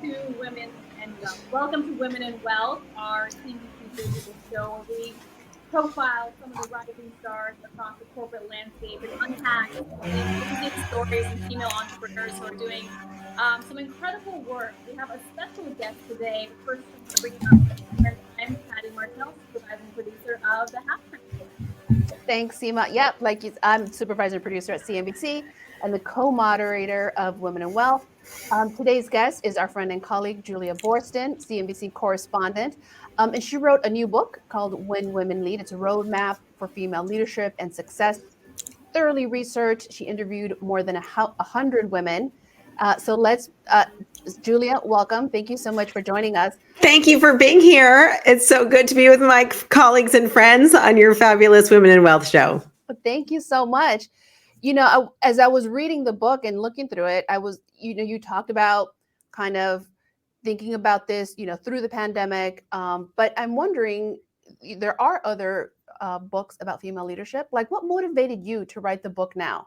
to Women and Wealth. Welcome to Women and Wealth, our CNBC digital show where we profile some of the rising stars across the corporate landscape and unpack the amazing stories and female entrepreneurs who are doing some incredible work. We have a special guest today. But first, I want to bring up I'm Patty Martell, supervising producer of the Halftime Show. Thanks, Seema. Yep, I'm supervisor and producer at CNBC and the co-moderator of Women and Wealth. Today's guest is our friend and colleague, Julia Boorstin, CNBC correspondent. And she wrote a new book called When Women Lead. It's a roadmap for female leadership and success. Thoroughly researched. She interviewed more than 100 women. Julia, welcome. Thank you so much for joining us. Thank you for being here. It's so good to be with my colleagues and friends on your fabulous Women in Wealth show. Thank you so much. As I was reading the book and looking through it, you talked about kind of thinking about this, through the pandemic. But I'm wondering, there are other books about female leadership. Like, what motivated you to write the book now?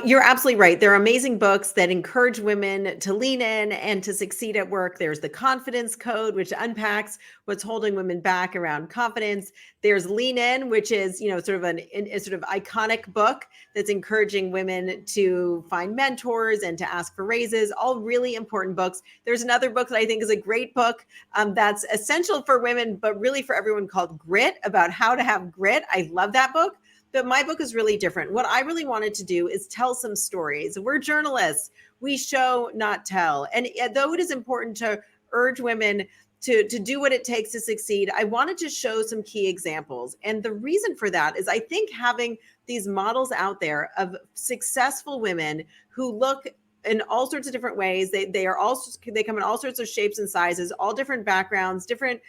You're absolutely right. There are amazing books that encourage women to lean in and to succeed at work. There's The Confidence Code, which unpacks what's holding women back around confidence. There's Lean In, which is, sort of a sort of iconic book that's encouraging women to find mentors and to ask for raises. All really important books. There's another book that I think is a great book that's essential for women, but really for everyone, called Grit, about how to have grit. I love that book. But my book is really different. What I really wanted to do is tell some stories. We're journalists. We show, not tell. And though it is important to urge women to do what it takes to succeed, I wanted to show some key examples. And the reason for that is I think having these models out there of successful women who look in all sorts of different ways. They come in all sorts of shapes and sizes, all different backgrounds, different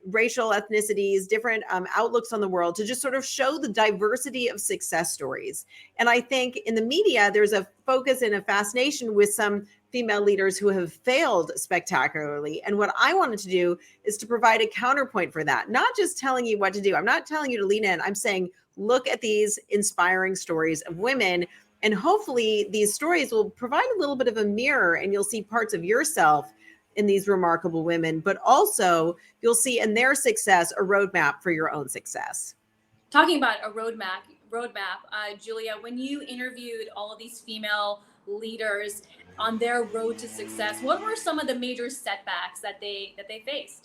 racial ethnicities, different outlooks on the world, to just sort of show the diversity of success stories. And I think in the media, there's a focus and a fascination with some female leaders who have failed spectacularly. And what I wanted to do is to provide a counterpoint for that, not just telling you what to do. I'm not telling you to lean in. I'm saying, look at these inspiring stories of women. And hopefully these stories will provide a little bit of a mirror, and you'll see parts of yourself in these remarkable women, but also you'll see in their success a roadmap for your own success. Talking about a roadmap, Julia, when you interviewed all of these female leaders on their road to success, what were some of the major setbacks that they faced?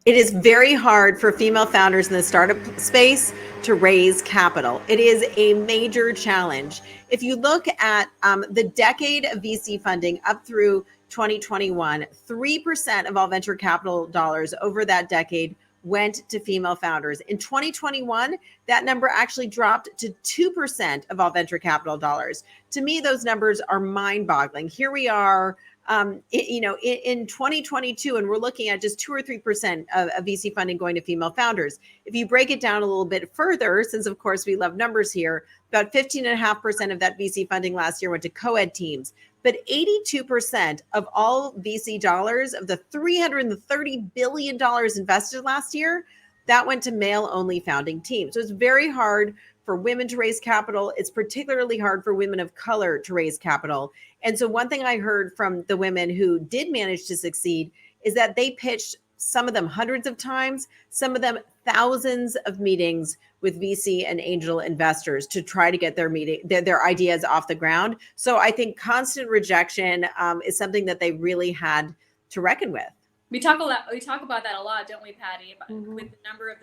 It is very hard for female founders in the startup space to raise capital. It is a major challenge. If you look at the decade of VC funding up through 2021, 3% of all venture capital dollars over that decade went to female founders. In 2021, that number actually dropped to 2% of all venture capital dollars. To me, those numbers are mind-boggling. Here we are, in 2022, and we're looking at just 2 or 3% of VC funding going to female founders. If you break it down a little bit further, since of course we love numbers here, about 15.5% of that VC funding last year went to co-ed teams. But 82% of all VC dollars, of the $330 billion invested last year, that went to male-only founding teams. So it's very hard for women to raise capital. It's particularly hard for women of color to raise capital. And so one thing I heard from the women who did manage to succeed is that they pitched, some of them hundreds of times, some of them thousands of meetings with VC and angel investors to try to get their ideas off the ground. So I think constant rejection is something that they really had to reckon with. We talk about that a lot, don't we, Patty? With the number of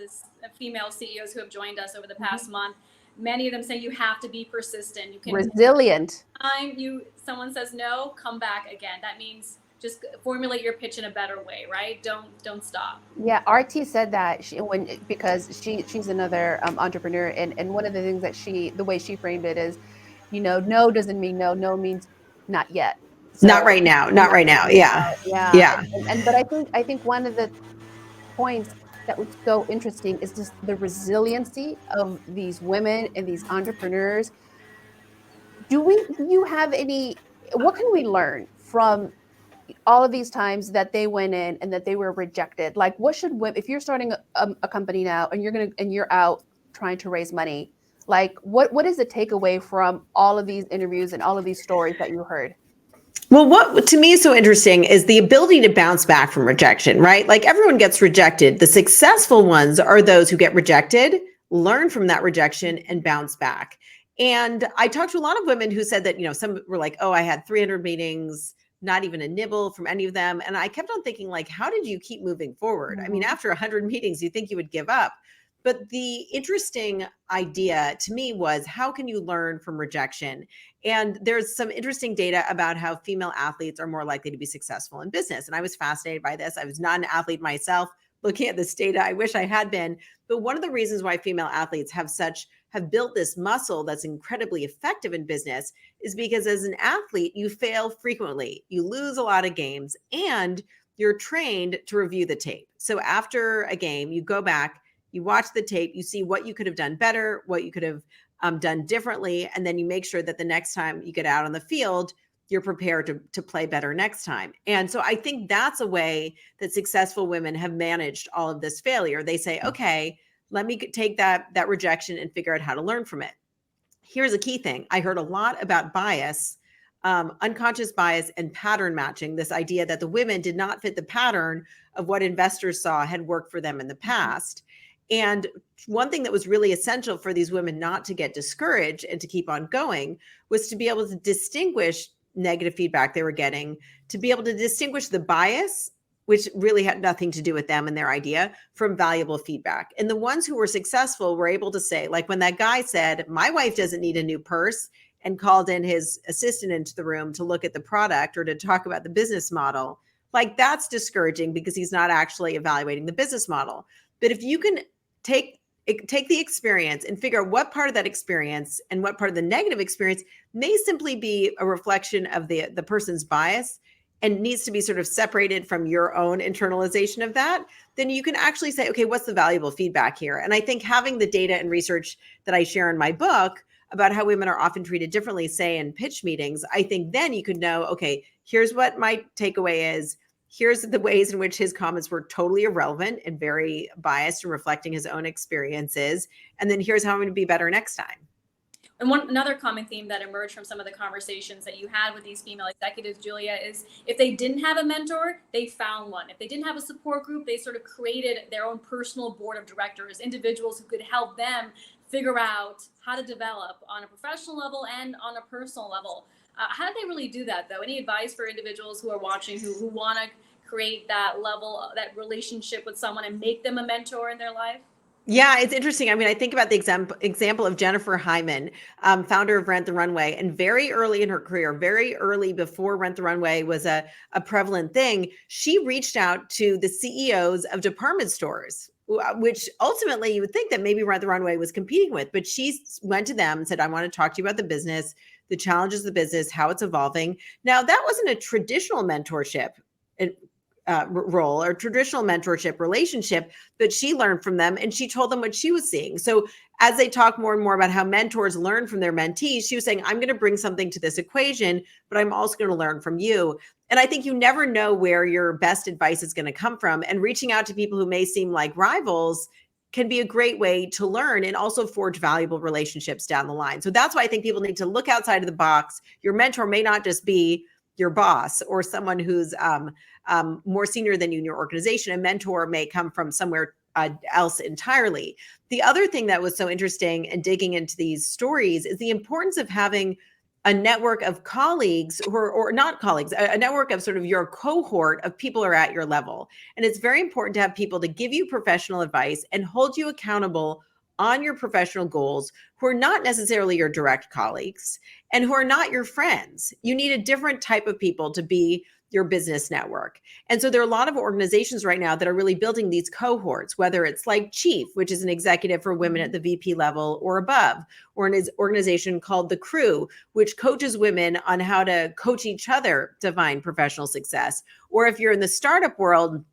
female CEOs who have joined us over the past month. Many of them say you have to be persistent. You can resilient. Someone says no, come back again. That means just formulate your pitch in a better way, right? Don't stop. Yeah, RT said that because she's another entrepreneur, and one of the things that the way she framed it is, no doesn't mean no. No means not yet. So, not right now. Yeah. But I think one of the points that was so interesting is just the resiliency of these women and these entrepreneurs. What can we learn from all of these times that they went in and that they were rejected? Like, what should women, if you're starting a company now and you're out trying to raise money, like what is the takeaway from all of these interviews and all of these stories that you heard? Well, what to me is so interesting is the ability to bounce back from rejection, right? Like everyone gets rejected. The successful ones are those who get rejected, learn from that rejection, and bounce back. And I talked to a lot of women who said that, some were like, oh, I had 300 meetings, not even a nibble from any of them. And I kept on thinking, like, how did you keep moving forward? I mean, after 100 meetings, you think you would give up. But the interesting idea to me was, how can you learn from rejection? And there's some interesting data about how female athletes are more likely to be successful in business. And I was fascinated by this. I was not an athlete myself. Looking at this data, I wish I had been. But one of the reasons why female athletes have built this muscle that's incredibly effective in business is because as an athlete, you fail frequently. You lose a lot of games and you're trained to review the tape. So after a game, you go back, you watch the tape, you see what you could have done better, what you could have done differently. And then you make sure that the next time you get out on the field, you're prepared to play better next time. And so I think that's a way that successful women have managed all of this failure. They say, okay, let me take that rejection and figure out how to learn from it. Here's a key thing. I heard a lot about bias, unconscious bias and pattern matching, this idea that the women did not fit the pattern of what investors saw had worked for them in the past. And one thing that was really essential for these women not to get discouraged and to keep on going was to be able to distinguish negative feedback they were getting, to be able to distinguish the bias, which really had nothing to do with them and their idea, from valuable feedback. And the ones who were successful were able to say, like when that guy said, my wife doesn't need a new purse, and called in his assistant into the room to look at the product or to talk about the business model, like that's discouraging because he's not actually evaluating the business model. But if you can take the experience and figure out what part of that experience and what part of the negative experience may simply be a reflection of the person's bias and needs to be sort of separated from your own internalization of that, then you can actually say, okay, what's the valuable feedback here? And I think having the data and research that I share in my book about how women are often treated differently, say in pitch meetings, I think then you could know, okay, here's what my takeaway is. Here's the ways in which his comments were totally irrelevant and very biased and reflecting his own experiences. And then here's how I'm going to be better next time. And another common theme that emerged from some of the conversations that you had with these female executives, Julia, is if they didn't have a mentor, they found one. If they didn't have a support group, they sort of created their own personal board of directors, individuals who could help them figure out how to develop on a professional level and on a personal level. How did they really do that, though? Any advice for individuals who are watching who want to create that level, that relationship with someone and make them a mentor in their life? Yeah, it's interesting. I mean, I think about the example of Jennifer Hyman, founder of Rent the Runway, and very early in her career, very early before Rent the Runway was a prevalent thing, she reached out to the CEOs of department stores, which ultimately you would think that maybe Rent the Runway was competing with, but she went to them and said, I want to talk to you about the business, the challenges of the business, how it's evolving. Now, that wasn't a traditional mentorship role or traditional mentorship relationship, but she learned from them and she told them what she was seeing. So as they talk more and more about how mentors learn from their mentees, she was saying, I'm going to bring something to this equation, but I'm also going to learn from you. And I think you never know where your best advice is going to come from. And reaching out to people who may seem like rivals can be a great way to learn and also forge valuable relationships down the line. So that's why I think people need to look outside of the box. Your mentor may not just be your boss or someone who's more senior than you in your organization. A mentor may come from somewhere else entirely. The other thing that was so interesting in digging into these stories is the importance of having a network of colleagues or not colleagues, a network of sort of your cohort of people who are at your level. And it's very important to have people to give you professional advice and hold you accountable on your professional goals who are not necessarily your direct colleagues and who are not your friends. You need a different type of people to be your business network. And so there are a lot of organizations right now that are really building these cohorts, whether it's like Chief, which is an executive for women at the VP level or above, or an organization called The Crew, which coaches women on how to coach each other to find professional success. Or if you're in the startup world,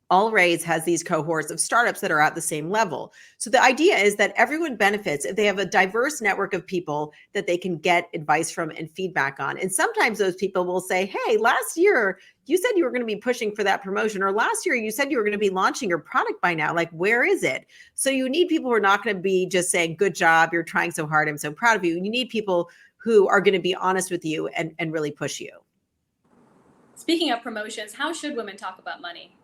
All Raise has these cohorts of startups that are at the same level. So the idea is that everyone benefits if they have a diverse network of people that they can get advice from and feedback on. And sometimes those people will say, hey, last year you said you were going to be pushing for that promotion, or last year you said you were going to be launching your product by now. Like, where is it? So you need people who are not going to be just saying, good job, you're trying so hard, I'm so proud of you. You need people who are going to be honest with you and really push you. Speaking of promotions, how should women talk about money?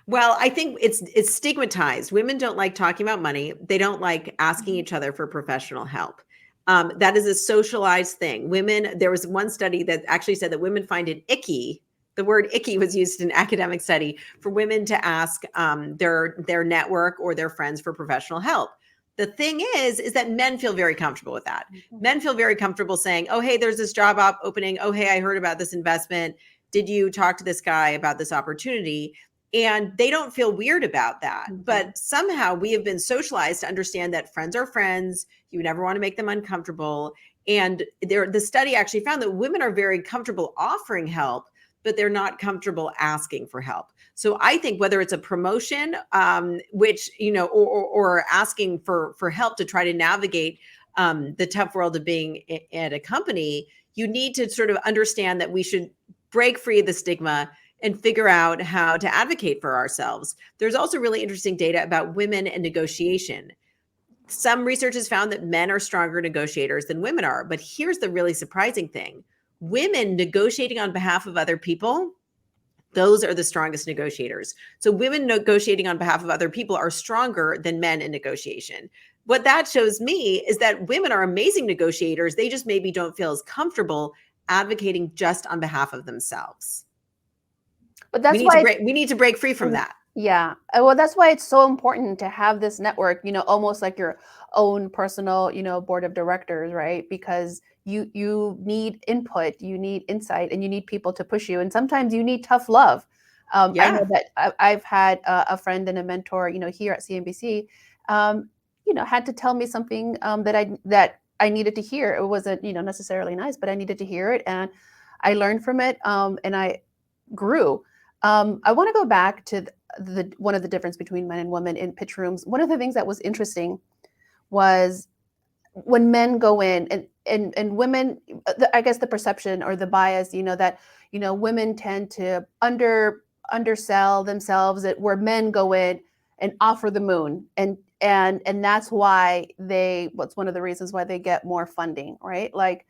Well, I think it's stigmatized. Women don't like talking about money. They don't like asking each other for professional help. That is a socialized thing. Women, there was one study that actually said that women find it icky. The word icky was used in an academic study for women to ask their network or their friends for professional help. The thing is that men feel very comfortable with that. Men feel very comfortable saying, oh, hey, there's this job opening. Oh, hey, I heard about this investment. Did you talk to this guy about this opportunity? And they don't feel weird about that. But somehow we have been socialized to understand that friends are friends. You never want to make them uncomfortable. And the study actually found that women are very comfortable offering help, but they're not comfortable asking for help. So I think whether it's a promotion, which, or asking for help to try to navigate the tough world of being at a company, you need to sort of understand that we should break free of the stigma and figure out how to advocate for ourselves. There's also really interesting data about women and negotiation. Some research has found that men are stronger negotiators than women are, but here's the really surprising thing. Women negotiating on behalf of other people, those are the strongest negotiators. So women negotiating on behalf of other people are stronger than men in negotiation. What that shows me is that women are amazing negotiators. They just maybe don't feel as comfortable advocating just on behalf of themselves. But that's why we need to break free from that. Yeah. Well, that's why it's so important to have this network, almost like your own personal, board of directors, right? Because you need input, you need insight, and you need people to push you. And sometimes you need tough love. I know that I've had a friend and a mentor, here at CNBC, had to tell me something that I needed to hear. It wasn't, necessarily nice, but I needed to hear it, and I learned from it, and I grew. I want to go back to one of the difference between men and women in pitch rooms. One of the things that was interesting was when men go in and women, I guess the perception or the bias, that women tend to undersell themselves, where men go in and offer the moon, and that's why what's one of the reasons why they get more funding, right? Like,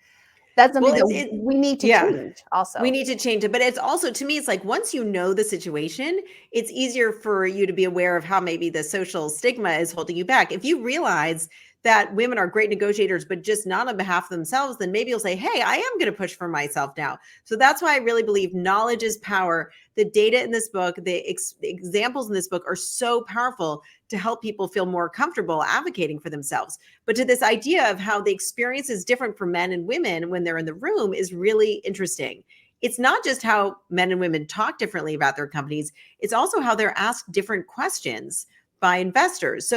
that's something that we need to change also. We need to change it. But it's also, to me, it's like once you know the situation, it's easier for you to be aware of how maybe the social stigma is holding you back. If you realize that women are great negotiators, but just not on behalf of themselves, then maybe you'll say, hey, I am going to push for myself now. So that's why I really believe knowledge is power. The data in this book, the examples in this book are so powerful to help people feel more comfortable advocating for themselves. But to this idea of how the experience is different for men and women when they're in the room is really interesting. It's not just how men and women talk differently about their companies, it's also how they're asked different questions by investors.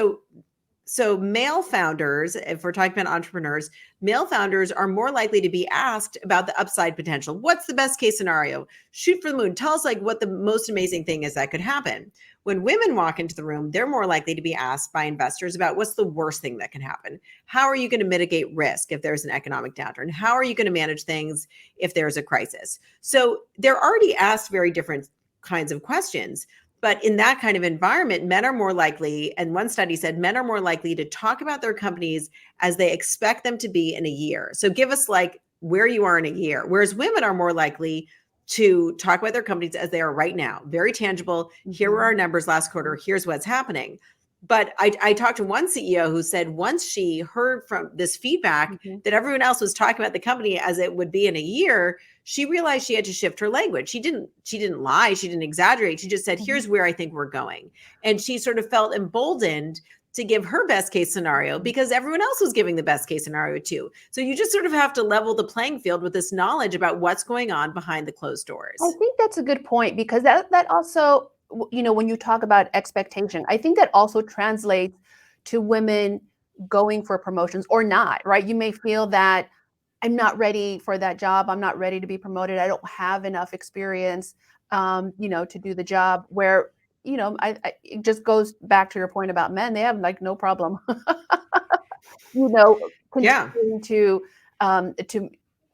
So male founders, if we're talking about entrepreneurs, male founders are more likely to be asked about the upside potential. What's the best case scenario? Shoot for the moon. Tell us like what the most amazing thing is that could happen. When women walk into the room, they're more likely to be asked by investors about what's the worst thing that can happen. How are you going to mitigate risk if there's an economic downturn? How are you going to manage things if there's a crisis? So they're already asked very different kinds of questions. But in that kind of environment, men are more likely, and one study said men are more likely to talk about their companies as they expect them to be in a year. So give us like where you are in a year, whereas women are more likely to talk about their companies as they are right now. Very tangible. Here were our numbers last quarter. Here's what's happening. But I talked to one CEO who said once she heard from this feedback that everyone else was talking about the company as it would be in a year, she realized she had to shift her language. She didn't lie. She didn't exaggerate. She just said, here's where I think we're going. And she sort of felt emboldened to give her best case scenario because everyone else was giving the best case scenario too. So you just sort of have to level the playing field with this knowledge about what's going on behind the closed doors. I think that's a good point, because that also, when you talk about expectation, I think that also translates to women going for promotions or not, right? You may feel that I'm not ready for that job. I'm not ready to be promoted. I don't have enough experience, to do the job, where, it just goes back to your point about men. They have like no problem, continuing to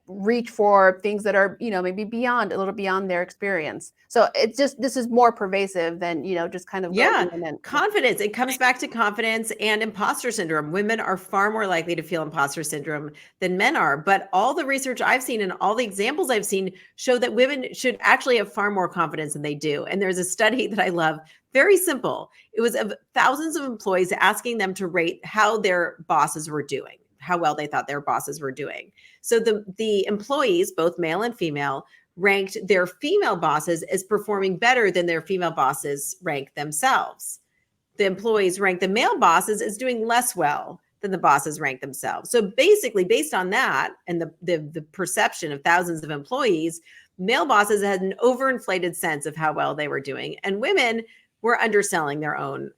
reach for things that are, maybe a little beyond their experience. So this is more pervasive than, just kind of Yeah, going in and confidence. It comes back to confidence and imposter syndrome. Women are far more likely to feel imposter syndrome than men are. But all the research I've seen and all the examples I've seen show that women should actually have far more confidence than they do. And there's a study that I love, very simple. It was of thousands of employees asking them to rate how their bosses were doing, how well they thought their bosses were doing. So the employees, both male and female, ranked their female bosses as performing better than their female bosses ranked themselves. The employees ranked the male bosses as doing less well than the bosses ranked themselves. So basically, based on that and the perception of thousands of employees, male bosses had an overinflated sense of how well they were doing, and women were underselling their own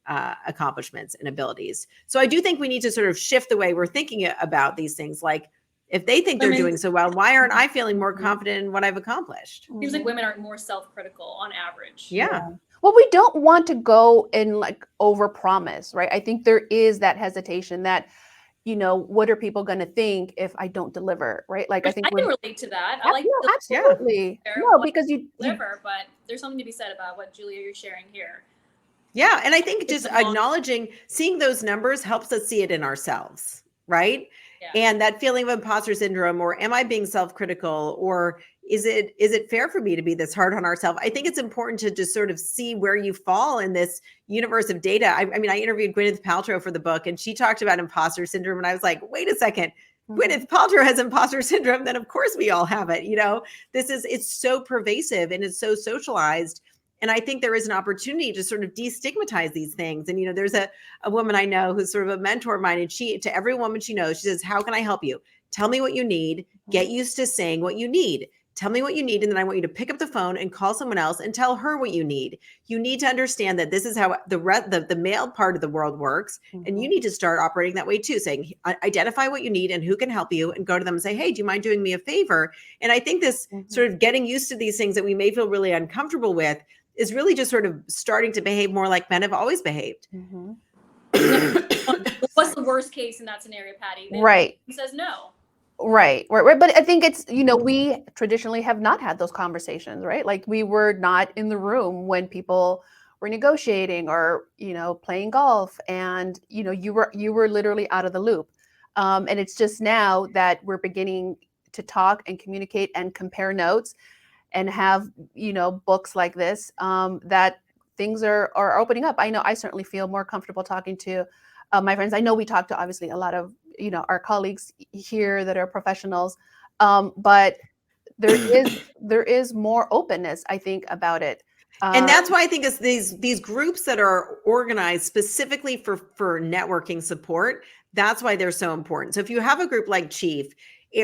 accomplishments and abilities. So I do think we need to sort of shift the way we're thinking about these things. Like, if they think they're doing so well, why aren't I feeling more confident in what I've accomplished? Seems like women are more self-critical on average. Yeah. Well, we don't want to go and like overpromise, right? I think there is that hesitation that, what are people going to think if I don't deliver, right? Like, I think I can relate to that. I like no, absolutely. No, because you deliver, but there's something to be said about what, Julia, you're sharing here. Yeah. And I think just acknowledging, seeing those numbers helps us see it in ourselves, right? Yeah. And that feeling of imposter syndrome, or am I being self-critical, or is it fair for me to be this hard on ourselves? I think it's important to just sort of see where you fall in this universe of data. I mean, I interviewed Gwyneth Paltrow for the book, and she talked about imposter syndrome. And I was like, wait a second, Gwyneth Paltrow has imposter syndrome, then of course we all have it. It's so pervasive and it's so socialized. And I think there is an opportunity to sort of destigmatize these things. And, there's a woman I know who's sort of a mentor of mine, and to every woman she knows, she says, how can I help you? Tell me what you need. Get used to saying what you need. Tell me what you need. And then I want you to pick up the phone and call someone else and tell her what you need. You need to understand that this is how the male part of the world works. And you need to start operating that way too, saying, identify what you need and who can help you, and go to them and say, hey, do you mind doing me a favor? And I think this sort of getting used to these things that we may feel really uncomfortable with is really just sort of starting to behave more like men have always behaved. What's the worst case in that scenario, Patty? Right. He says no. Right. But I think it's, we traditionally have not had those conversations, right? Like, we were not in the room when people were negotiating or, playing golf, and, you were literally out of the loop. And it's just now that we're beginning to talk and communicate and compare notes and have, books like this, that things are opening up. I know I certainly feel more comfortable talking to my friends. I know we talk to obviously a lot of, our colleagues here that are professionals, but there is more openness, I think, about it. And that's why I think it's these groups that are organized specifically for networking support. That's why they're so important. So if you have a group like Chief,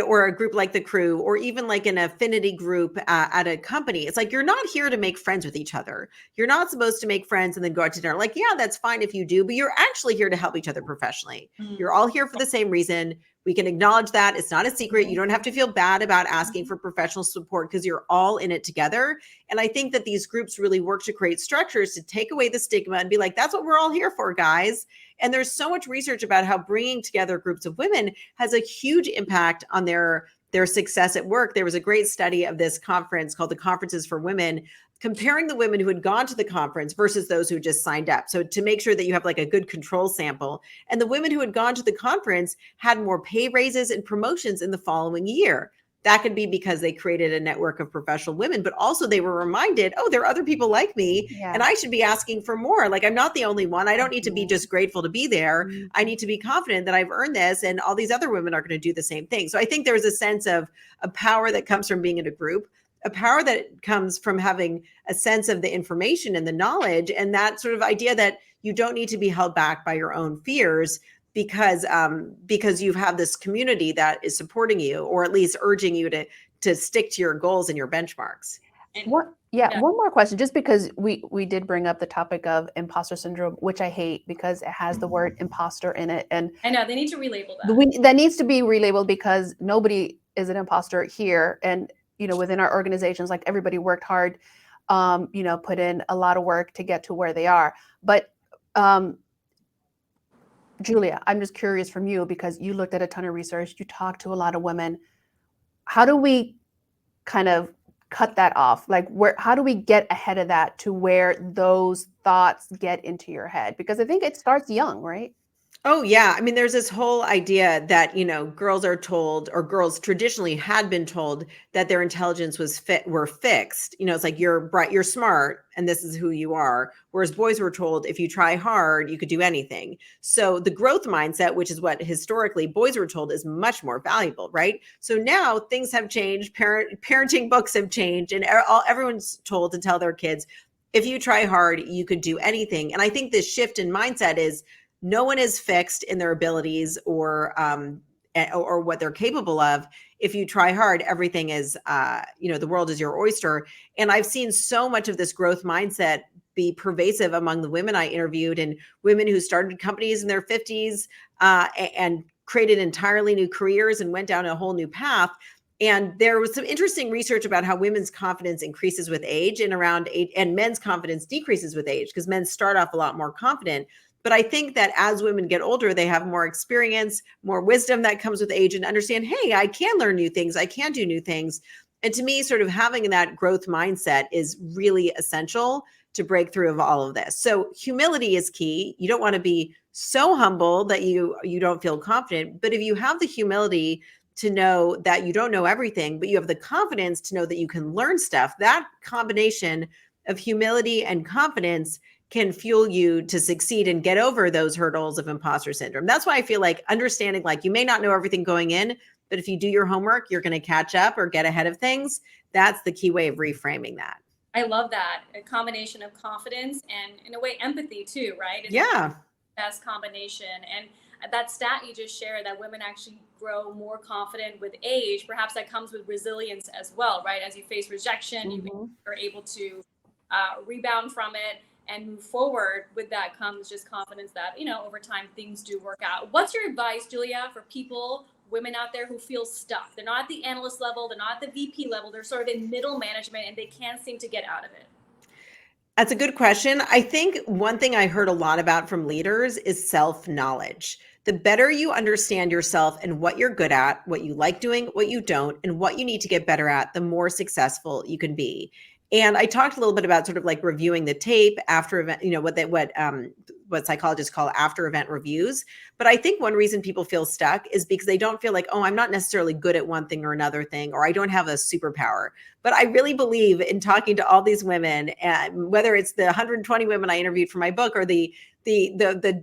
or a group like the Crew, or even like an affinity group at a company, it's like, you're not here to make friends with each other. You're not supposed to make friends and then go out to dinner. Like, yeah, that's fine if you do, but you're actually here to help each other professionally. You're all here for the same reason. We can acknowledge that. It's not a secret. You don't have to feel bad about asking for professional support, because you're all in it together. And I think that these groups really work to create structures to take away the stigma and be like, that's what we're all here for, guys. And there's so much research about how bringing together groups of women has a huge impact on their success at work. There was a great study of this conference called the Conferences for Women, comparing the women who had gone to the conference versus those who just signed up. So to make sure that you have like a good control sample. And the women who had gone to the conference had more pay raises and promotions in the following year. That could be because they created a network of professional women, but also they were reminded, oh, there are other people like me, and I should be asking for more. Like, I'm not the only one. I don't need to be just grateful to be there. I need to be confident that I've earned this, and all these other women are going to do the same thing. So I think there's a sense of a power that comes from being in a group, a power that comes from having a sense of the information and the knowledge, and that sort of idea that you don't need to be held back by your own fears, because you have this community that is supporting you, or at least urging you to stick to your goals and your benchmarks. One more question, just because we did bring up the topic of imposter syndrome, which I hate because it has the word imposter in it. And I know they need to relabel that. That needs to be relabeled, because nobody is an imposter here. And, within our organizations, like, everybody worked hard, put in a lot of work to get to where they are. But Julia, I'm just curious from you, because you looked at a ton of research, you talked to a lot of women. how do we kind of cut that off? Like, how do we get ahead of that to where those thoughts get into your head? Because I think it starts young, right? Oh, yeah. I mean, there's this whole idea that, girls are told, or girls traditionally had been told, that their intelligence were fixed. It's like, you're bright, you're smart, and this is who you are. Whereas boys were told, if you try hard, you could do anything. So the growth mindset, which is what historically boys were told, is much more valuable, right? So now things have changed. Parenting books have changed, and everyone's told to tell their kids, if you try hard, you could do anything. And I think this shift in mindset is, no one is fixed in their abilities or what they're capable of. If you try hard, everything is, the world is your oyster. And I've seen so much of this growth mindset be pervasive among the women I interviewed, and women who started companies in their 50s and created entirely new careers and went down a whole new path. And there was some interesting research about how women's confidence increases with age and men's confidence decreases with age, because men start off a lot more confident. But I think that as women get older, they have more experience, more wisdom that comes with age, and understand, hey, I can learn new things. I can do new things. And to me, sort of having that growth mindset is really essential to break through of all of this. So humility is key. You don't want to be so humble that you don't feel confident. But if you have the humility to know that you don't know everything, but you have the confidence to know that you can learn stuff, that combination of humility and confidence can fuel you to succeed and get over those hurdles of imposter syndrome. That's why I feel like understanding, like, you may not know everything going in, but if you do your homework, you're going to catch up or get ahead of things. That's the key way of reframing that. I love that. A combination of confidence and, in a way, empathy too, right? It's Yeah. the best combination. And that stat you just shared, that women actually grow more confident with age, perhaps that comes with resilience as well, right? As you face rejection, you are able to rebound from it and move forward. With that comes just confidence that, over time things do work out. What's your advice, Julia, for people, women out there who feel stuck? They're not at the analyst level, they're not at the VP level, they're sort of in middle management and they can't seem to get out of it. That's a good question. I think one thing I heard a lot about from leaders is self-knowledge. The better you understand yourself and what you're good at, what you like doing, what you don't, and what you need to get better at, the more successful you can be. And I talked a little bit about sort of like reviewing the tape after event, what psychologists call after event reviews. But I think one reason people feel stuck is because they don't feel like, oh, I'm not necessarily good at one thing or another thing, or I don't have a superpower. But I really believe in talking to all these women, and whether it's the 120 women I interviewed for my book or the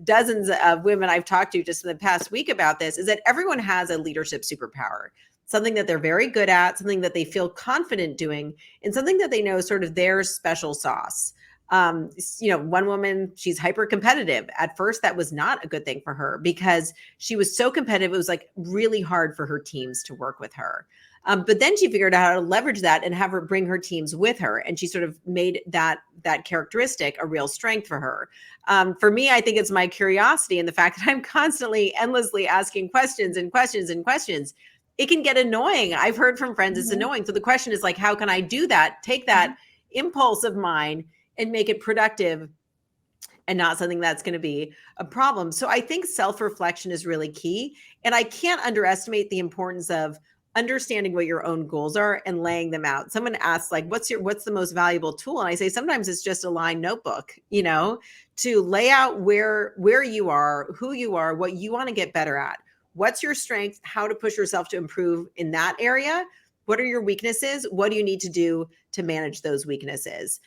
dozens of women I've talked to just in the past week about this, is that everyone has a leadership superpower. Something that they're very good at, something that they feel confident doing, and something that they know is sort of their special sauce. One woman, she's hyper competitive. At first, that was not a good thing for her because she was so competitive. It was like really hard for her teams to work with her. But then she figured out how to leverage that and have her bring her teams with her. And she sort of made that characteristic a real strength for her. For me, I think it's my curiosity and the fact that I'm constantly, endlessly asking questions and questions and questions. It can get annoying. I've heard from friends it's annoying. So the question is like, how can I do that? Take that impulse of mine and make it productive and not something that's going to be a problem. So I think self-reflection is really key. And I can't underestimate the importance of understanding what your own goals are and laying them out. Someone asks, like, what's the most valuable tool? And I say, sometimes it's just a line notebook, to lay out where you are, who you are, what you want to get better at. What's your strength? How to push yourself to improve in that area? What are your weaknesses? What do you need to do to manage those weaknesses?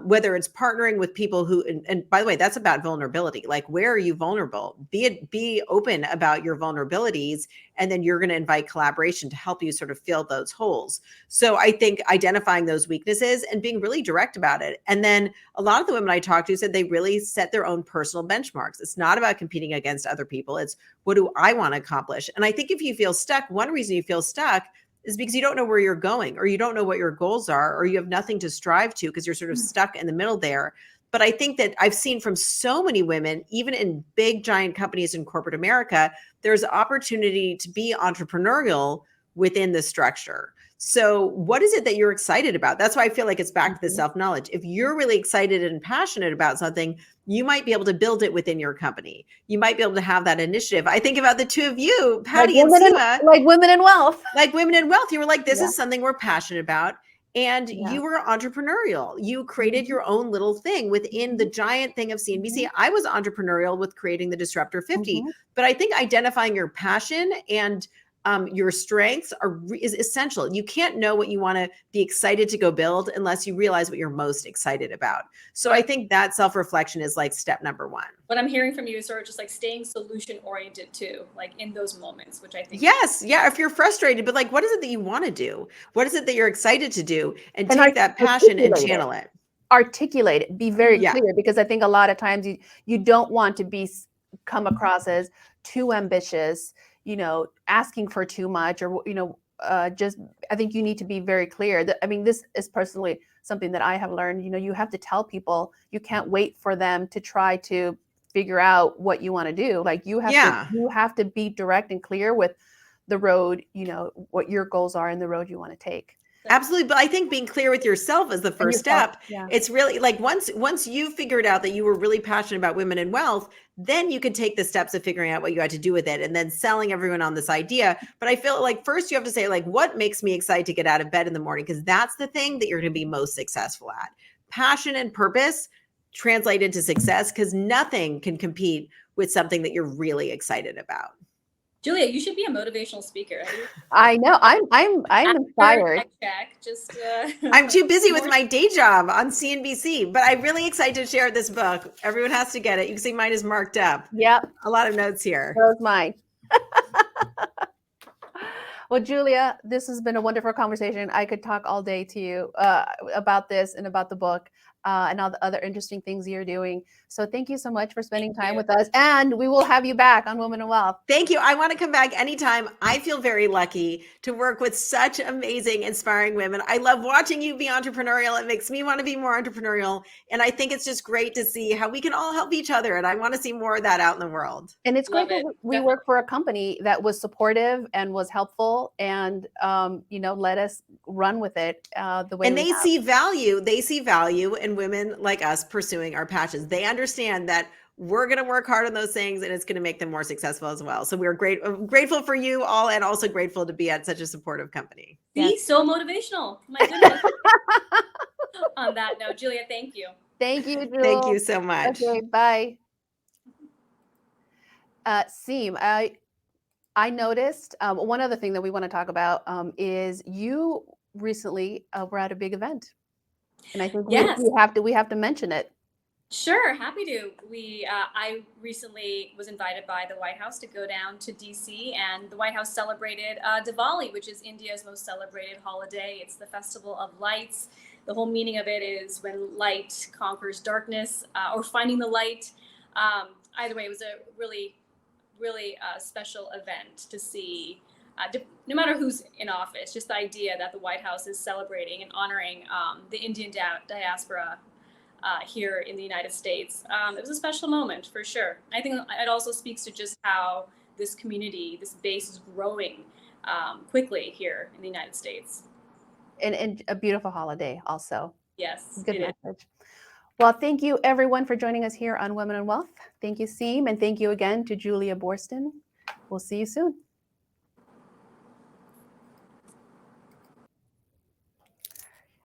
Whether it's partnering with people who, and by the way, that's about vulnerability. Like, where are you vulnerable? Be open about your vulnerabilities, and then you're going to invite collaboration to help you sort of fill those holes. So I think identifying those weaknesses and being really direct about it. And then a lot of the women I talked to said they really set their own personal benchmarks. It's not about competing against other people. It's, what do I want to accomplish? And I think if you feel stuck, one reason you feel stuck is because you don't know where you're going, or you don't know what your goals are, or you have nothing to strive to because you're sort of stuck in the middle there. But I think that I've seen from so many women, even in big, giant companies in corporate America, there's opportunity to be entrepreneurial within the structure. So what is it that you're excited about? That's why I feel like it's back to the Mhm. self-knowledge. If you're really excited and passionate about something, you might be able to build it within your company. You might be able to have that initiative. I think about the two of you, Like Patty and Seema, women in wealth. like Women in Wealth. You were like, this Yeah. is something we're passionate about. And Yeah. you were entrepreneurial. You created Mhm. your own little thing within the Mhm. giant thing of CNBC. Mhm. I was entrepreneurial with creating the Disruptor 50. Mhm. But I think identifying your passion and your strengths is essential. You can't know what you want to be excited to go build unless you realize what you're most excited about. So I think that self-reflection is like step number one. What I'm hearing from you is sort of just like staying solution oriented too, like in those moments, which I think. Yes. Yeah. If you're frustrated, but like, what is it that you want to do? What is it that you're excited to do? And And take that passion and articulate it. channel it. Articulate it. Be very Yeah. clear, because I think a lot of times you don't want to come across as too ambitious, asking for too much, or just I think you need to be very clear. I mean, this is personally something that I have learned. You have to tell people. You can't wait for them to try to figure out what you want to do. Like you have to be direct and clear with the road, what your goals are and the road you want to take. Absolutely. But I think being clear with yourself is the And first yourself, step. yeah. It's really like once you figured out that you were really passionate about women in wealth, then you could take the steps of figuring out what you had to do with it and then selling everyone on this idea. But I feel like first you have to say, like, what makes me excited to get out of bed in the morning? Because that's the thing that you're going to be most successful at. Passion and purpose translate into success, because nothing can compete with something that you're really excited about. Julia, you should be a motivational speaker. I know. I'm inspired. Just I'm too busy with my day job on CNBC, but I'm really excited to share this book. Everyone has to get it. You can see mine is marked up. Yep. A lot of notes here. That was mine. Well, Julia, this has been a wonderful conversation. I could talk all day to you about this and about the book and all the other interesting things you're doing. So thank you so much for spending time with us. And we will have you back on Women in Wealth. Thank you. I want to come back anytime. I feel very lucky to work with such amazing, inspiring women. I love watching you be entrepreneurial. It makes me want to be more entrepreneurial. And I think it's just great to see how we can all help each other. And I want to see more of that out in the world. And it's great that we work for a company that was supportive and was helpful and, let us run with it the way and they see value. They see value in women like us pursuing our passions. They understand that we're going to work hard on those things and it's going to make them more successful as well. So we're grateful for you all, and also grateful to be at such a supportive company. See, so motivational. My goodness. On that note, Julia, thank you. Thank you, Julia. Thank you so much. Okay, bye. Seem, I noticed one other thing that we want to talk about is you recently were at a big event, and I think we have to mention it. Sure, happy to. I recently was invited by the White House to go down to DC, and the White House celebrated Diwali, which is India's most celebrated holiday. It's the festival of lights. The whole meaning of it is when light conquers darkness, or finding the light. Either way, it was a really special event to see. No matter who's in office, just the idea that the White House is celebrating and honoring the Indian diaspora here in the United States. It was a special moment for sure. I think it also speaks to just how this community, this base is growing quickly here in the United States. And a beautiful holiday also. Yes. Good message. Well, thank you everyone for joining us here on Women in Wealth. Thank you, Seem, and thank you again to Julia Boorstin. We'll see you soon.